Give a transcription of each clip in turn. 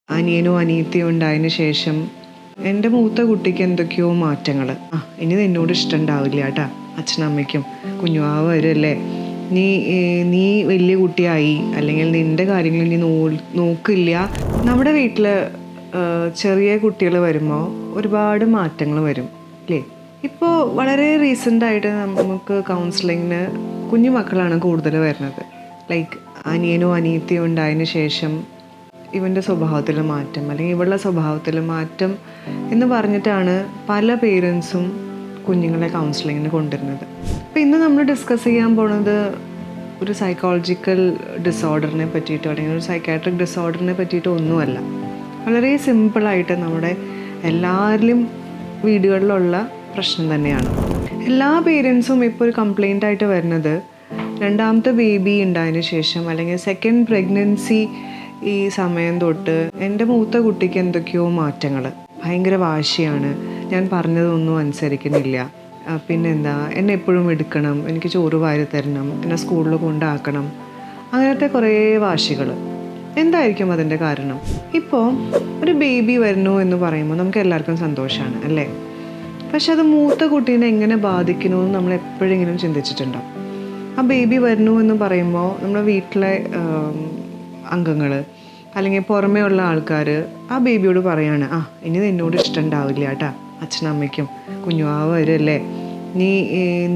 അനിയനോ അനിയത്തിയോ ഉണ്ടായതിന് ശേഷം എൻ്റെ മൂത്ത കുട്ടിക്ക് എന്തൊക്കെയോ മാറ്റങ്ങൾ. ഇനി നിന്നോട് ഇഷ്ടം ഉണ്ടാവില്ല കേട്ടാ, അച്ഛനമ്മയ്ക്കും കുഞ്ഞുവാവ് വരുമല്ലേ, നീ വലിയ കുട്ടിയായി, അല്ലെങ്കിൽ നിൻ്റെ കാര്യങ്ങൾ നീ നോക്കില്ല. നമ്മുടെ വീട്ടിൽ ചെറിയ കുട്ടികൾ വരുമ്പോൾ ഒരുപാട് മാറ്റങ്ങൾ വരും അല്ലേ. ഇപ്പോൾ വളരെ റീസെൻ്റായിട്ട് നമുക്ക് കൗൺസിലിങ്ങിന് കുഞ്ഞു മക്കളാണ് കൂടുതൽ വരുന്നത്. ലൈക്ക് അനിയനോ അനിയത്തിയോ ഉണ്ടായതിന് ശേഷം ഇവൻ്റെ സ്വഭാവത്തിൽ മാറ്റം, അല്ലെങ്കിൽ ഇവളുടെ സ്വഭാവത്തിൽ മാറ്റം എന്ന് പറഞ്ഞിട്ടാണ് പല പേരൻസും കുഞ്ഞുങ്ങളെ കൗൺസിലിങ്ങിന് കൊണ്ടുവരുന്നത്. അപ്പോൾ ഇന്ന് നമ്മൾ ഡിസ്കസ് ചെയ്യാൻ പോണത് ഒരു സൈക്കോളജിക്കൽ ഡിസോർഡറിനെ പറ്റിയിട്ടോ അല്ലെങ്കിൽ ഒരു സൈക്കാട്രിക് ഡിസോർഡറിനെ പറ്റിയിട്ടോ ഒന്നുമല്ല. വളരെ സിമ്പിളായിട്ട് നമ്മുടെ എല്ലാവരിലും വീടുകളിലുള്ള പ്രശ്നം തന്നെയാണ്. എല്ലാ പേരൻസും ഇപ്പോൾ ഒരു കംപ്ലൈൻ്റ് ആയിട്ട് വരുന്നത് രണ്ടാമത്തെ ബേബി ഉണ്ടായതിന് ശേഷം അല്ലെങ്കിൽ സെക്കൻഡ് പ്രഗ്നൻസി ഈ സമയം തൊട്ട് എൻ്റെ മൂത്ത കുട്ടിക്ക് എന്തൊക്കെയോ മാറ്റങ്ങൾ, ഭയങ്കര വാശിയാണ്, ഞാൻ പറഞ്ഞതൊന്നും അനുസരിക്കുന്നില്ല, പിന്നെന്താ എന്നെ എപ്പോഴും എടുക്കണം, എനിക്ക് ചോറ് വാരി തരണം, എന്നെ സ്കൂളിൽ കൊണ്ടാക്കണം, അങ്ങനത്തെ കുറേ വാശികൾ. എന്തായിരിക്കും അതിൻ്റെ കാരണം? ഇപ്പോൾ ഒരു ബേബി വരുന്നു എന്ന് പറയുമ്പോൾ നമുക്ക് എല്ലാവർക്കും സന്തോഷമാണ് അല്ലേ. പക്ഷെ അത് മൂത്ത കുട്ടീനെ എങ്ങനെ ബാധിക്കണമെന്ന് നമ്മൾ എപ്പോഴെങ്കിലും ചിന്തിച്ചിട്ടുണ്ടോ? ആ ബേബി വരുന്നു എന്ന് പറയുമ്പോൾ നമ്മുടെ വീട്ടിലെ അംഗങ്ങൾ അല്ലെങ്കിൽ പുറമേ ഉള്ള ആൾക്കാർ ആ ബേബിയോട് പറയാണ്, ഇനി നിന്നോട് ഇഷ്ടം ഉണ്ടാവില്ല കേട്ടാ, അച്ഛനമ്മയ്ക്കും കുഞ്ഞുവാവ് വരുമല്ലേ,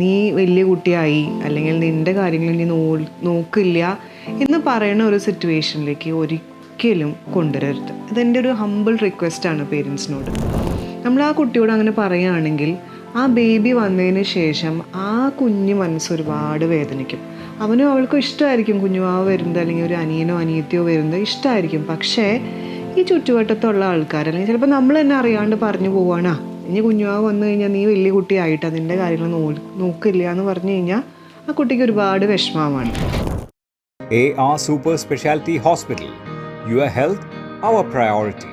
നീ വലിയ കുട്ടിയായി, അല്ലെങ്കിൽ നിൻ്റെ കാര്യങ്ങൾ നീ നോക്കില്ല എന്ന് പറയുന്ന ഒരു സിറ്റുവേഷനിലേക്ക് ഒരിക്കലും കൊണ്ടുവരരുത്. ഇതെൻ്റെ ഒരു ഹമ്പിൾ റിക്വസ്റ്റാണ് പേരൻസിനോട്. നമ്മൾ ആ കുട്ടിയോട് അങ്ങനെ പറയുകയാണെങ്കിൽ ആ ബേബി വന്നതിന് ശേഷം ആ കുഞ്ഞ് മനസ്സ് ഒരുപാട് വേദനിക്കും. അവനും അവൾക്കും ഇഷ്ടമായിരിക്കും കുഞ്ഞുവാവ് വരുന്നത്, അല്ലെങ്കിൽ ഒരു അനിയനോ അനിയത്തിയോ വരുന്നത് ഇഷ്ടമായിരിക്കും. പക്ഷേ ഈ ചുറ്റുവട്ടത്തുള്ള ആൾക്കാർ, അല്ലെങ്കിൽ ചിലപ്പോൾ നമ്മൾ തന്നെ അറിയാണ്ട് പറഞ്ഞു പോവാണ്, ഇനി കുഞ്ഞുവാവ് വന്നു കഴിഞ്ഞാൽ നീ വലിയ കുട്ടിയായിട്ട് അതിൻ്റെ കാര്യങ്ങൾ നോക്കില്ല എന്ന് പറഞ്ഞു കഴിഞ്ഞാൽ ആ കുട്ടിക്ക് ഒരുപാട് വിഷമമാണ്. AR Super Specialty Hospital. Your health, our priority.